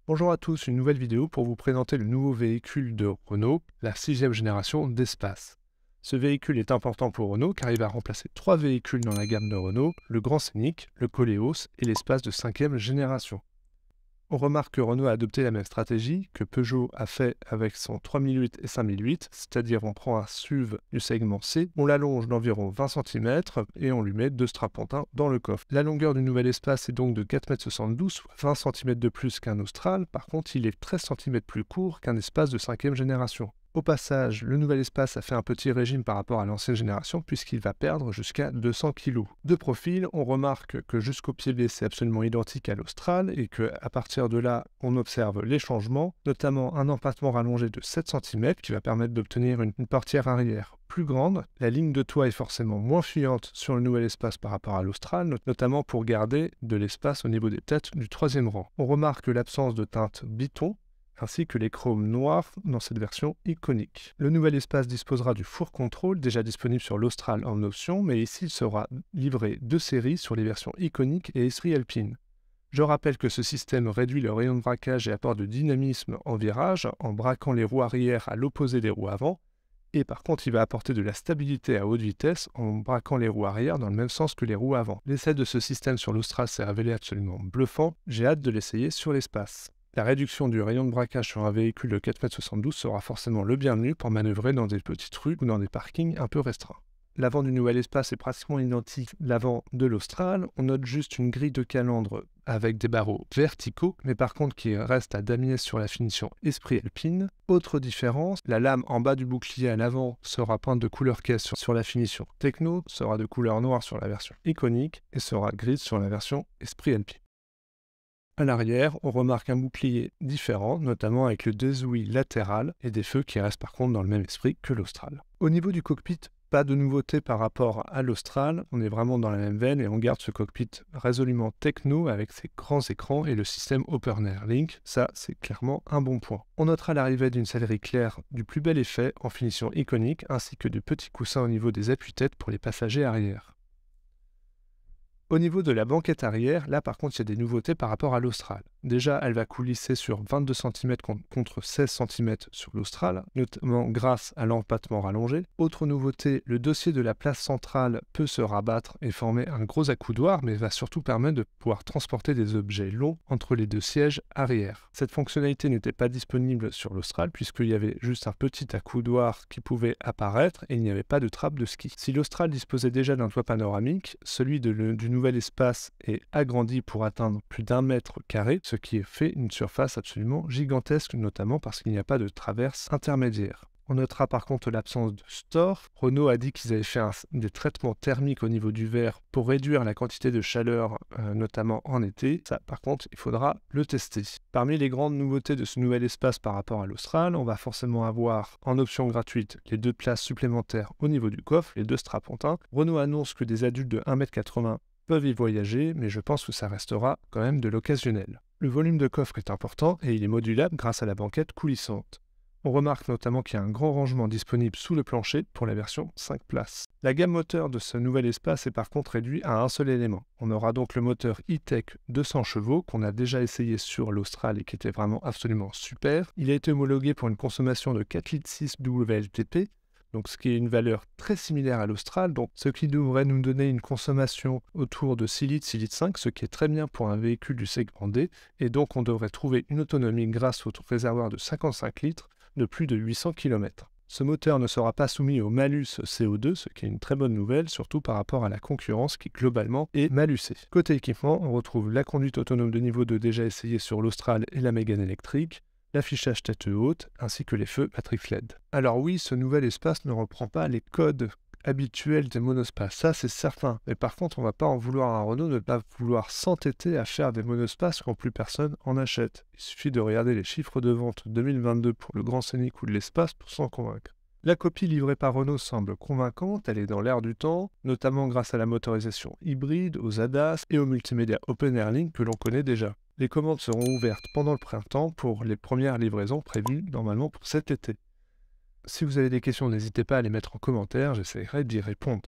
Bonjour à tous, une nouvelle vidéo pour vous présenter le nouveau véhicule de Renault, la 6e génération d'Espace. Ce véhicule est important pour Renault car il va remplacer 3 véhicules dans la gamme de Renault, le Grand Scénic, le Koleos et l'Espace de 5e génération. On remarque que Renault a adopté la même stratégie que Peugeot a fait avec son 3008 et 5008, c'est-à-dire on prend un SUV du segment C, on l'allonge d'environ 20 cm et on lui met 2 strapontins dans le coffre. La longueur du nouvel Espace est donc de 4,72 m, soit 20 cm de plus qu'un Austral, par contre il est 13 cm plus court qu'un Espace de 5e génération. Au passage, le nouvel Espace a fait un petit régime par rapport à l'ancienne génération puisqu'il va perdre jusqu'à 200 kg. De profil, on remarque que jusqu'au pied c'est absolument identique à l'Austral et qu'à partir de là, on observe les changements, notamment un empattement rallongé de 7 cm qui va permettre d'obtenir une portière arrière plus grande. La ligne de toit est forcément moins fuyante sur le nouvel Espace par rapport à l'Austral, notamment pour garder de l'espace au niveau des têtes du 3e rang. On remarque l'absence de teinte biton, ainsi que les chromes noirs dans cette version iconique. Le nouvel Espace disposera du four control, déjà disponible sur l'Austral en option, mais ici il sera livré de série sur les versions iconiques et Esprit Alpine. Je rappelle que ce système réduit le rayon de braquage et apporte de dynamisme en virage, en braquant les roues arrière à l'opposé des roues avant, et par contre il va apporter de la stabilité à haute vitesse en braquant les roues arrière dans le même sens que les roues avant. L'essai de ce système sur l'Austral s'est révélé absolument bluffant, j'ai hâte de l'essayer sur l'Espace. La réduction du rayon de braquage sur un véhicule de 4,72 m sera forcément le bienvenu pour manœuvrer dans des petites rues ou dans des parkings un peu restreints. L'avant du nouvel Espace est pratiquement identique à l'avant de l'Austral. On note juste une grille de calandre avec des barreaux verticaux, mais par contre qui reste à damier sur la finition Esprit Alpine. Autre différence, la lame en bas du bouclier à l'avant sera peinte de couleur caisse sur la finition Techno, sera de couleur noire sur la version iconique et sera grise sur la version Esprit Alpine. À l'arrière, on remarque un bouclier différent, notamment avec le désoulis latéral et des feux qui restent par contre dans le même esprit que l'Austral. Au niveau du cockpit, pas de nouveauté par rapport à l'Austral, on est vraiment dans la même veine et on garde ce cockpit résolument techno avec ses grands écrans et le système Open Air Link, ça c'est clairement un bon point. On notera l'arrivée d'une sellerie claire du plus bel effet en finition iconique ainsi que de petits coussins au niveau des appuis-têtes pour les passagers arrière. Au niveau de la banquette arrière, là par contre il y a des nouveautés par rapport à l'Austral. Déjà elle va coulisser sur 22 cm contre 16 cm sur l'Austral, notamment grâce à l'empattement rallongé. Autre nouveauté, le dossier de la place centrale peut se rabattre et former un gros accoudoir, mais va surtout permettre de pouvoir transporter des objets longs entre les deux sièges arrière. Cette fonctionnalité n'était pas disponible sur l'Austral puisqu'il y avait juste un petit accoudoir qui pouvait apparaître et il n'y avait pas de trappe de ski. Si l'Austral disposait déjà d'un toit panoramique, celui du nouvel Espace est agrandi pour atteindre plus d'1 mètre carré, ce qui fait une surface absolument gigantesque, notamment parce qu'il n'y a pas de traverse intermédiaire. On notera par contre l'absence de store. Renault a dit qu'ils avaient fait des traitements thermiques au niveau du verre pour réduire la quantité de chaleur, notamment en été. Ça, par contre, il faudra le tester. Parmi les grandes nouveautés de ce nouvel Espace par rapport à l'Austral, on va forcément avoir en option gratuite les 2 places supplémentaires au niveau du coffre, les 2 strapontins. Renault annonce que des adultes de 1,80 m peuvent y voyager, mais je pense que ça restera quand même de l'occasionnel. Le volume de coffre est important et il est modulable grâce à la banquette coulissante. On remarque notamment qu'il y a un grand rangement disponible sous le plancher pour la version 5 places. La gamme moteur de ce nouvel Espace est par contre réduite à un seul élément. On aura donc le moteur E-Tech 200 chevaux qu'on a déjà essayé sur l'Austral et qui était vraiment absolument super. Il a été homologué pour une consommation de 4,6 litres WLTP, donc ce qui est une valeur très similaire à l'Austral, donc ce qui devrait nous donner une consommation autour de 6 litres, 6,5 litres, ce qui est très bien pour un véhicule du segment D, et donc on devrait trouver une autonomie grâce au réservoir de 55 litres de plus de 800 km. Ce moteur ne sera pas soumis au malus CO2, ce qui est une très bonne nouvelle, surtout par rapport à la concurrence qui globalement est malusée. Côté équipement, on retrouve la conduite autonome de niveau 2 déjà essayée sur l'Austral et la Mégane électrique, l'affichage tête haute, ainsi que les feux Matrix LED. Alors oui, ce nouvel Espace ne reprend pas les codes habituels des monospaces, ça c'est certain. Mais par contre, on ne va pas en vouloir à Renault de ne pas vouloir s'entêter à faire des monospaces quand plus personne en achète. Il suffit de regarder les chiffres de vente 2022 pour le Grand Scénic ou de l'Espace pour s'en convaincre. La copie livrée par Renault semble convaincante, elle est dans l'air du temps, notamment grâce à la motorisation hybride, aux ADAS et au multimédia Open Air Link que l'on connaît déjà. Les commandes seront ouvertes pendant le printemps pour les premières livraisons prévues normalement pour cet été. Si vous avez des questions, n'hésitez pas à les mettre en commentaire, j'essaierai d'y répondre.